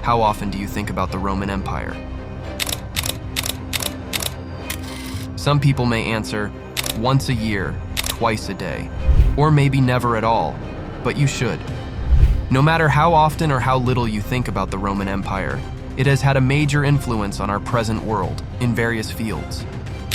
How often do you think about the Roman Empire? Some people may answer, once a year, twice a day, or maybe never at all, but you should. No matter how often or how little you think about the Roman Empire, it has had a major influence on our present world in various fields.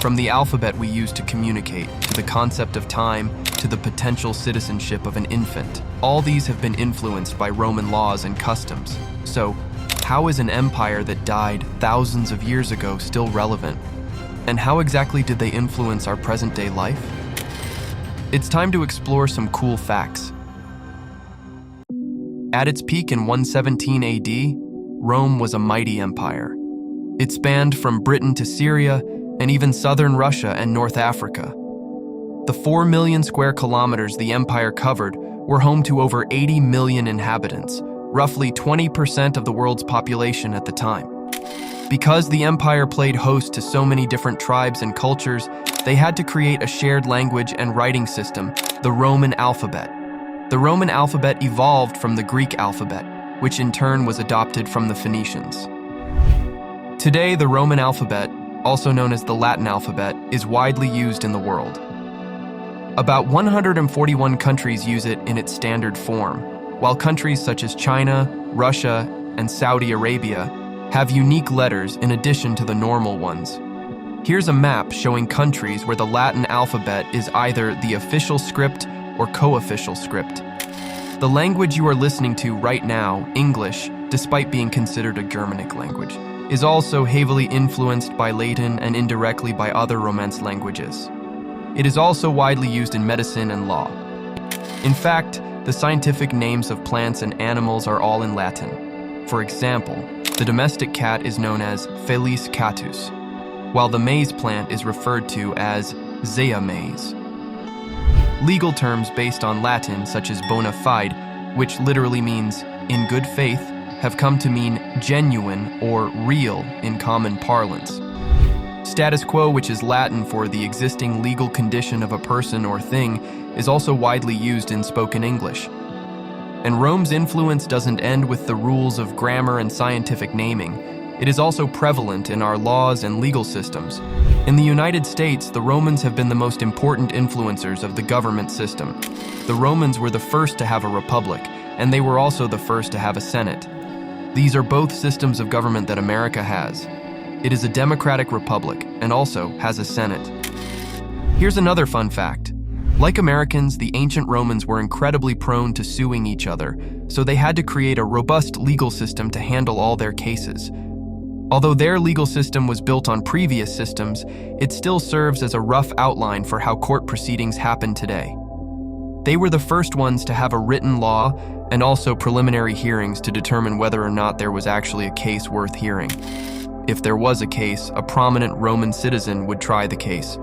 From the alphabet we use to communicate, to the concept of time, to the potential citizenship of an infant, all these have been influenced by Roman laws and customs. So, how is an empire that died thousands of years ago still relevant? And how exactly did they influence our present-day life? It's time to explore some cool facts. At its peak in 117 AD, Rome was a mighty empire. It spanned from Britain to Syria and even southern Russia and North Africa. The 4 million square kilometers the empire covered were home to over 80 million inhabitants, roughly 20% of the world's population at the time. Because the empire played host to so many different tribes and cultures, they had to create a shared language and writing system, the Roman alphabet. The Roman alphabet evolved from the Greek alphabet, which in turn was adopted from the Phoenicians. Today, the Roman alphabet, also known as the Latin alphabet, is widely used in the world. About 141 countries use it in its standard form, while countries such as China, Russia, and Saudi Arabia have unique letters in addition to the normal ones. Here's a map showing countries where the Latin alphabet is either the official script or co-official script. The language you are listening to right now, English, despite being considered a Germanic language, is also heavily influenced by Latin and indirectly by other Romance languages. It is also widely used in medicine and law. In fact, the scientific names of plants and animals are all in Latin. For example, the domestic cat is known as Felis catus, while the maize plant is referred to as Zea maize. Legal terms based on Latin, such as bona fide, which literally means in good faith, have come to mean genuine or real in common parlance. Status quo, which is Latin for the existing legal condition of a person or thing, is also widely used in spoken English. And Rome's influence doesn't end with the rules of grammar and scientific naming. It is also prevalent in our laws and legal systems. In the United States, the Romans have been the most important influencers of the government system. The Romans were the first to have a republic, and they were also the first to have a senate. These are both systems of government that America has. It is a democratic republic and also has a senate. Here's another fun fact. Like Americans, the ancient Romans were incredibly prone to suing each other, so they had to create a robust legal system to handle all their cases. Although their legal system was built on previous systems, it still serves as a rough outline for how court proceedings happen today. They were the first ones to have a written law and also preliminary hearings to determine whether or not there was actually a case worth hearing. If there was a case, a prominent Roman citizen would try the case.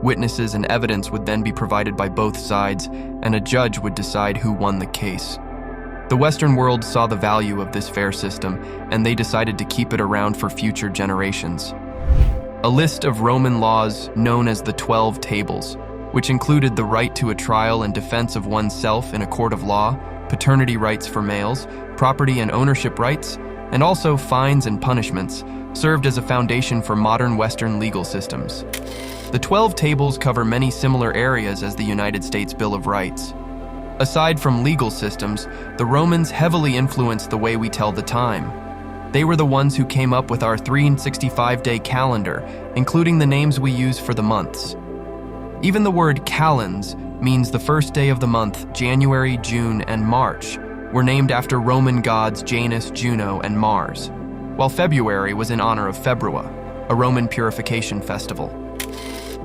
Witnesses and evidence would then be provided by both sides, and a judge would decide who won the case. The Western world saw the value of this fair system, and they decided to keep it around for future generations. A list of Roman laws known as the 12 Tables, which included the right to a trial and defense of oneself in a court of law, paternity rights for males, property and ownership rights, and also fines and punishments, served as a foundation for modern Western legal systems. The 12 Tables cover many similar areas as the United States Bill of Rights. Aside from legal systems, the Romans heavily influenced the way we tell the time. They were the ones who came up with our 365-day calendar, including the names we use for the months. Even the word calends means the first day of the month, January, June, and March, were named after Roman gods Janus, Juno, and Mars, while February was in honor of Februa, a Roman purification festival.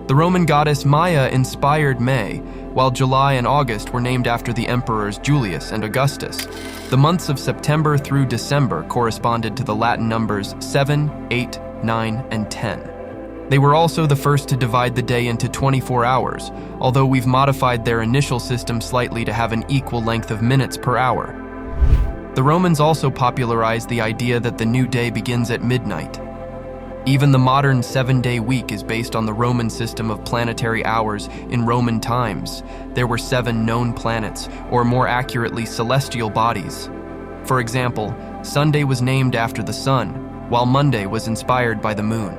The Roman goddess Maia inspired May, while July and August were named after the emperors Julius and Augustus. The months of September through December corresponded to the Latin numbers 7, 8, 9, and 10. They were also the first to divide the day into 24 hours, although we've modified their initial system slightly to have an equal length of minutes per hour. The Romans also popularized the idea that the new day begins at midnight. Even the modern 7-day week is based on the Roman system of planetary hours in Roman times. There were 7 known planets, or more accurately, celestial bodies. For example, Sunday was named after the sun, while Monday was inspired by the moon.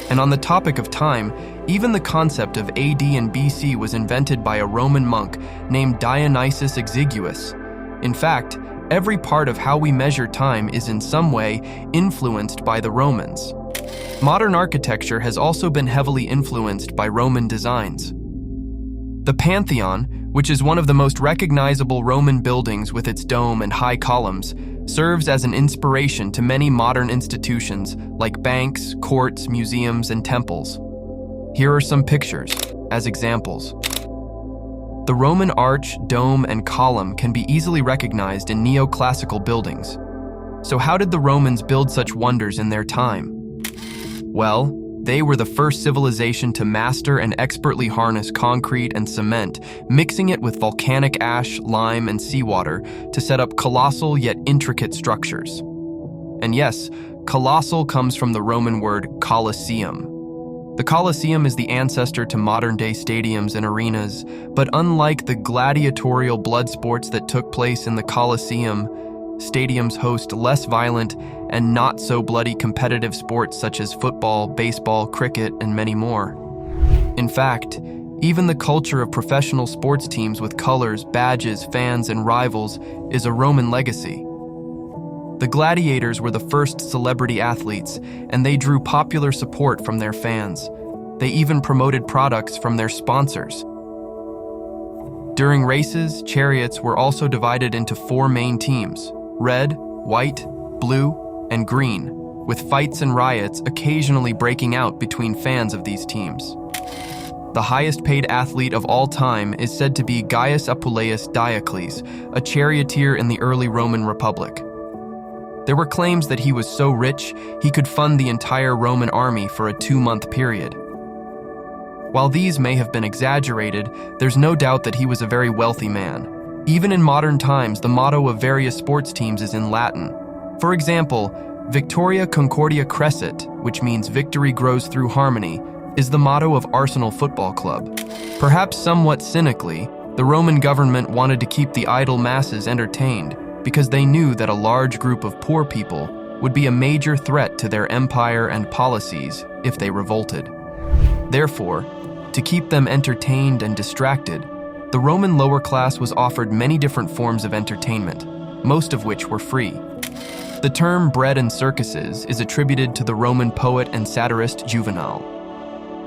And on the topic of time, even the concept of AD and BC was invented by a Roman monk named Dionysius Exiguus. In fact, every part of how we measure time is in some way influenced by the Romans. Modern architecture has also been heavily influenced by Roman designs. The Pantheon, which is one of the most recognizable Roman buildings with its dome and high columns, serves as an inspiration to many modern institutions like banks, courts, museums, and temples. Here are some pictures as examples. The Roman arch, dome, and column can be easily recognized in neoclassical buildings. So how did the Romans build such wonders in their time? Well, they were the first civilization to master and expertly harness concrete and cement, mixing it with volcanic ash, lime, and seawater to set up colossal yet intricate structures. And yes, colossal comes from the Roman word Colosseum. The Colosseum is the ancestor to modern-day stadiums and arenas, but unlike the gladiatorial blood sports that took place in the Colosseum, stadiums host less violent and not so bloody competitive sports such as football, baseball, cricket, and many more. In fact, even the culture of professional sports teams with colors, badges, fans, and rivals is a Roman legacy. The gladiators were the first celebrity athletes, and they drew popular support from their fans. They even promoted products from their sponsors. During races, chariots were also divided into 4 main teams: red, white, blue, and green, with fights and riots occasionally breaking out between fans of these teams. The highest paid athlete of all time is said to be Gaius Apuleius Diocles, a charioteer in the early Roman Republic. There were claims that he was so rich he could fund the entire Roman army for a 2-month period. While these may have been exaggerated, there's no doubt that he was a very wealthy man. Even in modern times, the motto of various sports teams is in Latin. For example, Victoria Concordia Crescit, which means victory grows through harmony, is the motto of Arsenal Football Club. Perhaps somewhat cynically, the Roman government wanted to keep the idle masses entertained because they knew that a large group of poor people would be a major threat to their empire and policies if they revolted. Therefore, to keep them entertained and distracted, the Roman lower class was offered many different forms of entertainment, most of which were free. The term bread and circuses is attributed to the Roman poet and satirist Juvenal.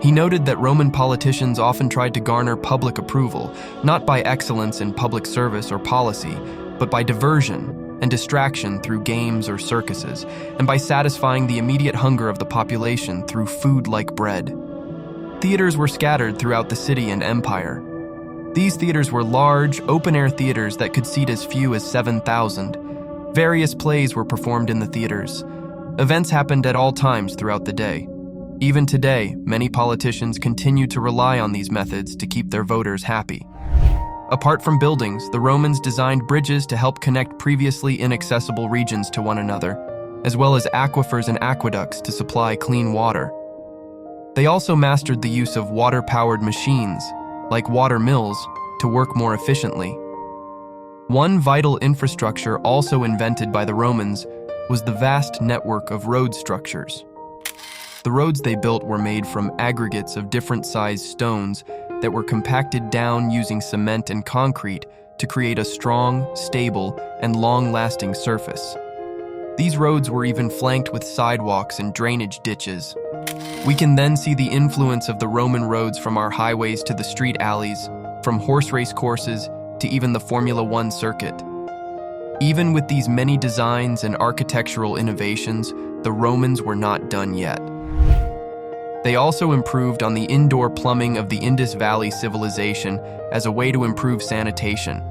He noted that Roman politicians often tried to garner public approval, not by excellence in public service or policy, but by diversion and distraction through games or circuses, and by satisfying the immediate hunger of the population through food like bread. Theaters were scattered throughout the city and empire. These theaters were large, open-air theaters that could seat as few as 7,000. Various plays were performed in the theaters. Events happened at all times throughout the day. Even today, many politicians continue to rely on these methods to keep their voters happy. Apart from buildings, the Romans designed bridges to help connect previously inaccessible regions to one another, as well as aquifers and aqueducts to supply clean water. They also mastered the use of water-powered machines, like water mills, to work more efficiently. One vital infrastructure also invented by the Romans was the vast network of road structures. The roads they built were made from aggregates of different sized stones that were compacted down using cement and concrete to create a strong, stable, and long-lasting surface. These roads were even flanked with sidewalks and drainage ditches. We can then see the influence of the Roman roads from our highways to the street alleys, from horse race courses to even the Formula One circuit. Even with these many designs and architectural innovations, the Romans were not done yet. They also improved on the indoor plumbing of the Indus Valley civilization as a way to improve sanitation.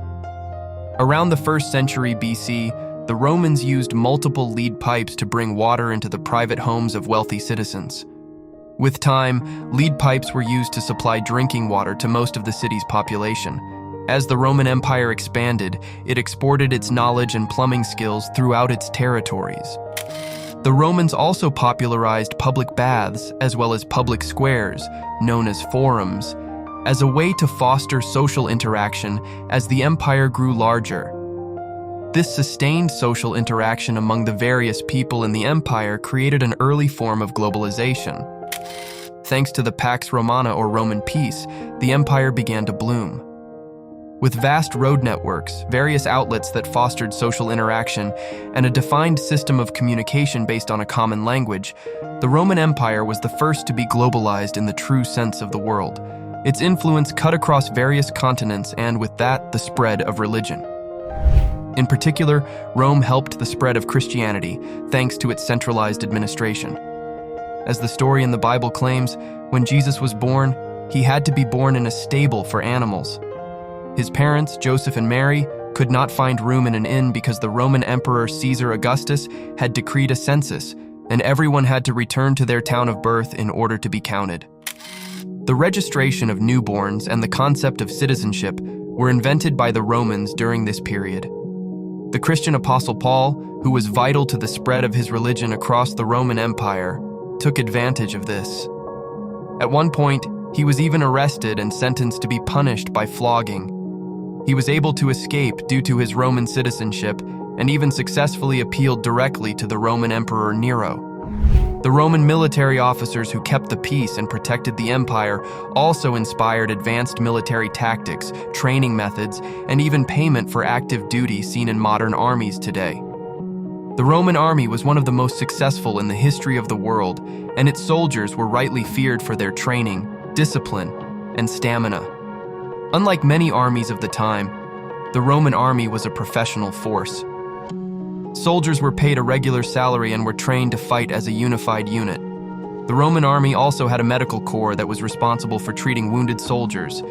Around the 1st century BC, the Romans used multiple lead pipes to bring water into the private homes of wealthy citizens. With time, lead pipes were used to supply drinking water to most of the city's population. As the Roman Empire expanded, it exported its knowledge and plumbing skills throughout its territories. The Romans also popularized public baths as well as public squares, known as forums, as a way to foster social interaction as the empire grew larger. This sustained social interaction among the various people in the empire created an early form of globalization. Thanks to the Pax Romana or Roman peace, the empire began to bloom. With vast road networks, various outlets that fostered social interaction, and a defined system of communication based on a common language, the Roman Empire was the first to be globalized in the true sense of the world. Its influence cut across various continents and, with that, the spread of religion. In particular, Rome helped the spread of Christianity, thanks to its centralized administration. As the story in the Bible claims, when Jesus was born, he had to be born in a stable for animals. His parents, Joseph and Mary, could not find room in an inn because the Roman Emperor Caesar Augustus had decreed a census, and everyone had to return to their town of birth in order to be counted. The registration of newborns and the concept of citizenship were invented by the Romans during this period. The Christian apostle Paul, who was vital to the spread of his religion across the Roman Empire, took advantage of this. At one point, he was even arrested and sentenced to be punished by flogging. He was able to escape due to his Roman citizenship and even successfully appealed directly to the Roman Emperor Nero. The Roman military officers who kept the peace and protected the empire also inspired advanced military tactics, training methods, and even payment for active duty seen in modern armies today. The Roman army was one of the most successful in the history of the world, and its soldiers were rightly feared for their training, discipline, and stamina. Unlike many armies of the time, the Roman army was a professional force. Soldiers were paid a regular salary and were trained to fight as a unified unit. The Roman army also had a medical corps that was responsible for treating wounded soldiers.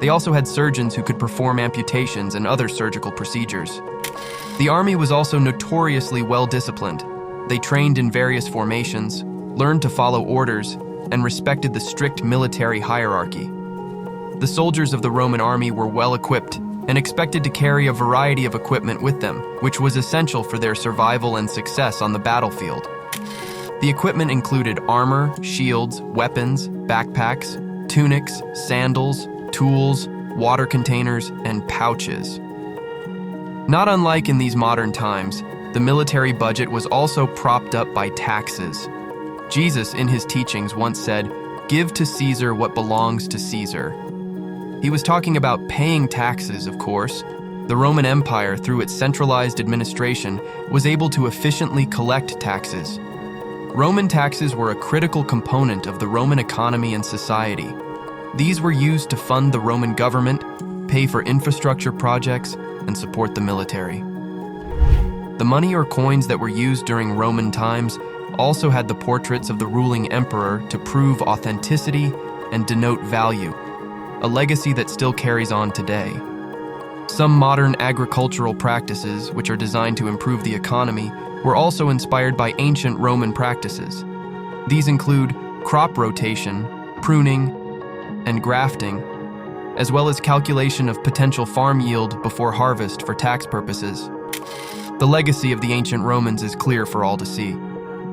They also had surgeons who could perform amputations and other surgical procedures. The army was also notoriously well-disciplined. They trained in various formations, learned to follow orders, and respected the strict military hierarchy. The soldiers of the Roman army were well-equipped and expected to carry a variety of equipment with them, which was essential for their survival and success on the battlefield. The equipment included armor, shields, weapons, backpacks, tunics, sandals, tools, water containers, and pouches. Not unlike in these modern times, the military budget was also propped up by taxes. Jesus, in his teachings, once said, "Give to Caesar what belongs to Caesar." He was talking about paying taxes, of course. The Roman Empire, through its centralized administration, was able to efficiently collect taxes. Roman taxes were a critical component of the Roman economy and society. These were used to fund the Roman government, pay for infrastructure projects, and support the military. The money or coins that were used during Roman times also had the portraits of the ruling emperor to prove authenticity and denote value, a legacy that still carries on today. Some modern agricultural practices, which are designed to improve the economy, were also inspired by ancient Roman practices. These include crop rotation, pruning, and grafting, as well as calculation of potential farm yield before harvest for tax purposes. The legacy of the ancient Romans is clear for all to see.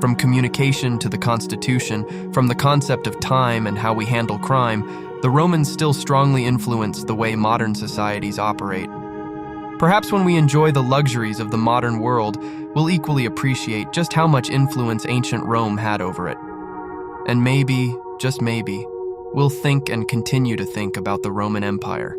From communication to the Constitution, from the concept of time and how we handle crime, the Romans still strongly influence the way modern societies operate. Perhaps when we enjoy the luxuries of the modern world, we'll equally appreciate just how much influence ancient Rome had over it. And maybe, just maybe, we'll think and continue to think about the Roman Empire.